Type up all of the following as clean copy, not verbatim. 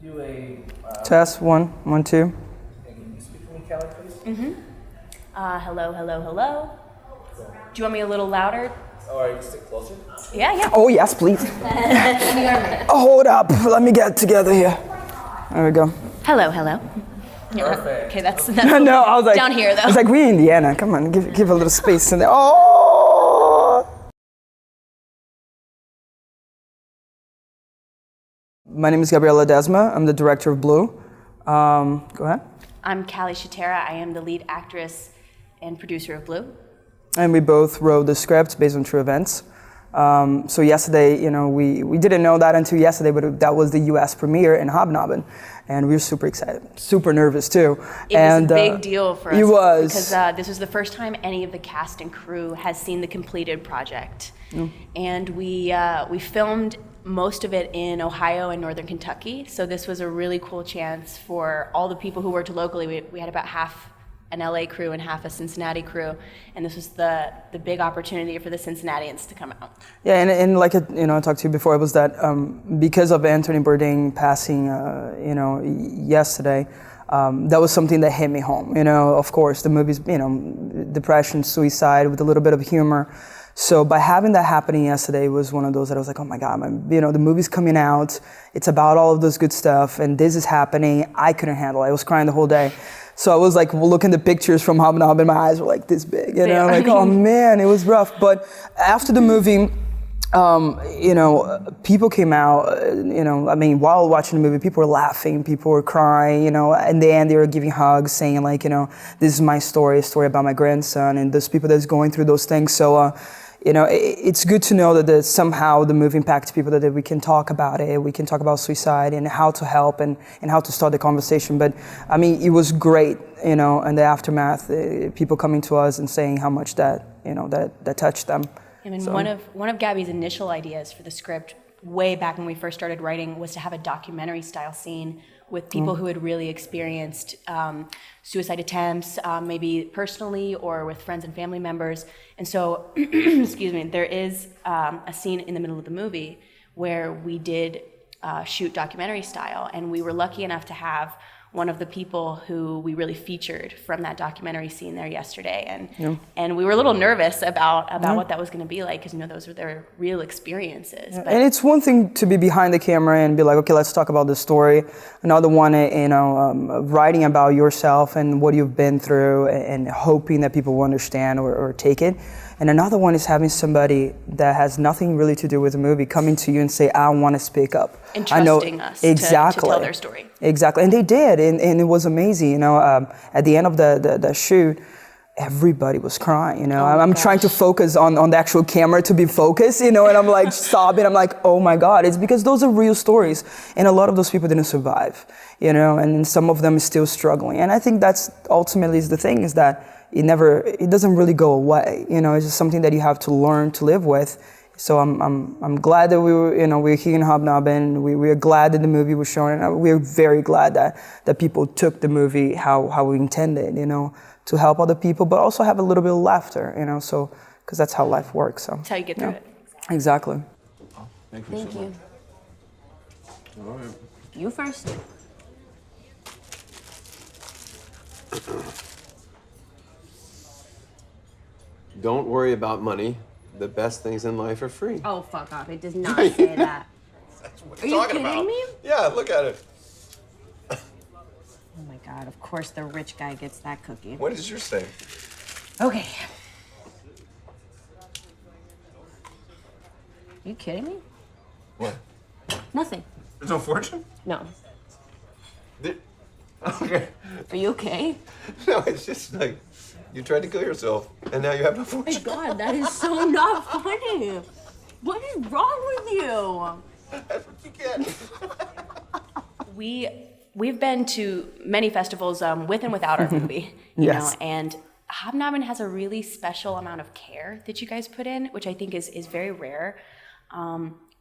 Do a Test, one, two. Can you speak to me, Callie, please? Mm-hmm. Hello, hello, hello. Do you want me a little louder? Oh, are you stick closer? Yeah. Oh, yes, please. Hold up. Let me get together here. There we go. Hello, hello. Perfect. Okay, that's No, I was like, down here, though. I was like, we're in Indiana. Come on, give a little space in there. Oh! My name is Gabriela Ledesma. I'm the director of Blue. Go ahead. I'm Callie Schuttera. I am the lead actress and producer of Blue. And we both wrote the script based on true events. So yesterday, we didn't know that until yesterday, but that was the U.S. premiere in Hobnobben, and we were super excited, super nervous too. It was a big deal for us. It was. Because this was the first time any of the cast and crew has seen the completed project. And we filmed most of it in Ohio and Northern Kentucky, so this was a really cool chance for all the people who worked locally. We had about half an LA crew and half a Cincinnati crew, and this was the big opportunity for the Cincinnatians to come out. Yeah, and like I talked to you before, it was that because of Anthony Bourdain passing, yesterday, that was something that hit me home. Of course, the movie's depression, suicide with a little bit of humor. So by having that happening yesterday was one of those that I was like, oh my God, the movie's coming out. It's about all of those good stuff, and this is happening. I couldn't handle it. I was crying the whole day. So I was like looking at the pictures from Hobnobben, my eyes were like this big, I'm like, oh man, it was rough. But after the movie, people came out, while watching the movie, people were laughing, people were crying, in the end they were giving hugs, saying like, this is my story, a story about my grandson, and those people that's going through those things. So, it's good to know that somehow the movie impacts people, that we can talk about it, we can talk about suicide and how to help and how to start the conversation. But it was great, in the aftermath, people coming to us and saying how much that touched them. One of Gabby's initial ideas for the script, way back when we first started writing, was to have a documentary style scene with people who had really experienced suicide attempts, maybe personally or with friends and family members. And so, excuse me, there is a scene in the middle of the movie where we did shoot documentary style, and we were lucky enough to have one of the people who we really featured from that documentary scene there yesterday, and we were a little nervous about what that was going to be like, because those were their real experiences. But and it's one thing to be behind the camera and be like, okay, let's talk about this story. Another one, writing about yourself and what you've been through and hoping that people will understand or take it. And another one is having somebody that has nothing really to do with the movie coming to you and say, I want to speak up. And trusting us to tell their story. Exactly, and they did, and it was amazing. At the end of the shoot, everybody was crying. I'm trying to focus on the actual camera to be focused, and I'm like sobbing. I'm like, oh my God, it's because those are real stories, and a lot of those people didn't survive, and some of them are still struggling. And I think that's ultimately is the thing, is that it doesn't really go away. It's just something that you have to learn to live with. So I'm glad that we're here in Hobnobben. We're glad that the movie was shown, and we're very glad that people took the movie how we intended, to help other people, but also have a little bit of laughter, so because that's how life works. So that's how you get through it. Exactly. Thank you so much. All right. You first. Don't worry about money. The best things in life are free. Oh, fuck off. It does not say that. That's what Are you kidding me? Yeah, look at it. Oh my God, of course the rich guy gets that cookie. What does yours say? Okay. Are you kidding me? What? Nothing. There's no fortune? No. Okay. Are you okay? No, it's just like you tried to kill yourself, and now you have no Oh my fortune. God, that is so not funny. What is wrong with you? That's what you get. We've been to many festivals with and without our movie, and Hobnobben has a really special amount of care that you guys put in, which I think is very rare.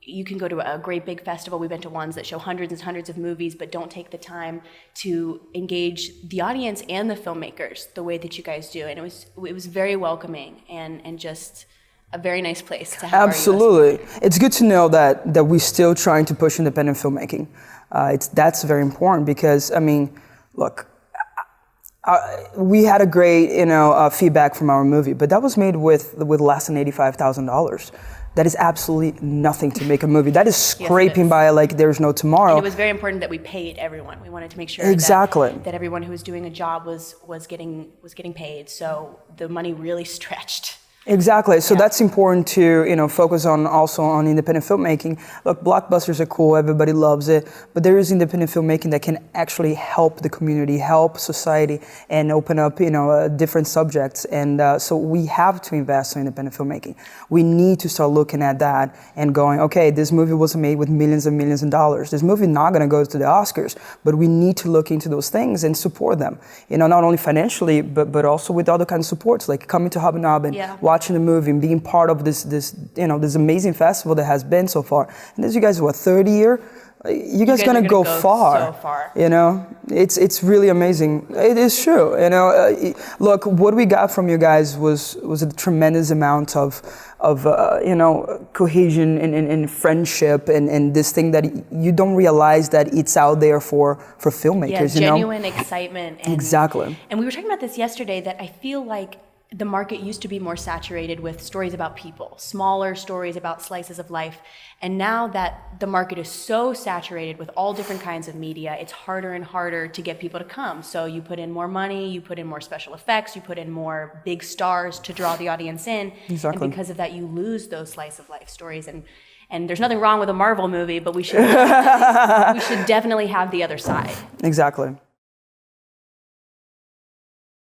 You can go to a great big festival. We've been to ones that show hundreds and hundreds of movies, but don't take the time to engage the audience and the filmmakers the way that you guys do. And it was very welcoming and just a very nice place to have Absolutely. It's good to know that we're still trying to push independent filmmaking. That's very important because, I mean, look, we had a great, feedback from our movie, but that was made with less than $85,000. That is absolutely nothing to make a movie. That is scraping by like there's no tomorrow. And it was very important that we paid everyone. We wanted to make sure that everyone who was doing a job was getting paid. So the money really stretched. Exactly. So that's important to, focus on also on independent filmmaking. Look, blockbusters are cool. Everybody loves it. But there is independent filmmaking that can actually help the community, help society, and open up, different subjects. And so we have to invest in independent filmmaking. We need to start looking at that and going, okay, this movie was made with millions and millions of dollars. This movie is not going to go to the Oscars, but we need to look into those things and support them. Not only financially, but also with other kinds of supports, like coming to Hobnobben, watching the movie and being part of this amazing festival that has been so far. And this, you guys, third year? You guys gonna go far. So far. It's really amazing. It is true. Look, what we got from you guys was a tremendous amount of cohesion and friendship and this thing that you don't realize that it's out there for filmmakers. Genuine excitement. Exactly. And we were talking about this yesterday, that I feel like the market used to be more saturated with stories about people, smaller stories about slices of life. And now that the market is so saturated with all different kinds of media, it's harder and harder to get people to come. So you put in more money, you put in more special effects, you put in more big stars to draw the audience in. Exactly. And because of that, you lose those slice of life stories. And there's nothing wrong with a Marvel movie, but we should definitely have the other side. Exactly.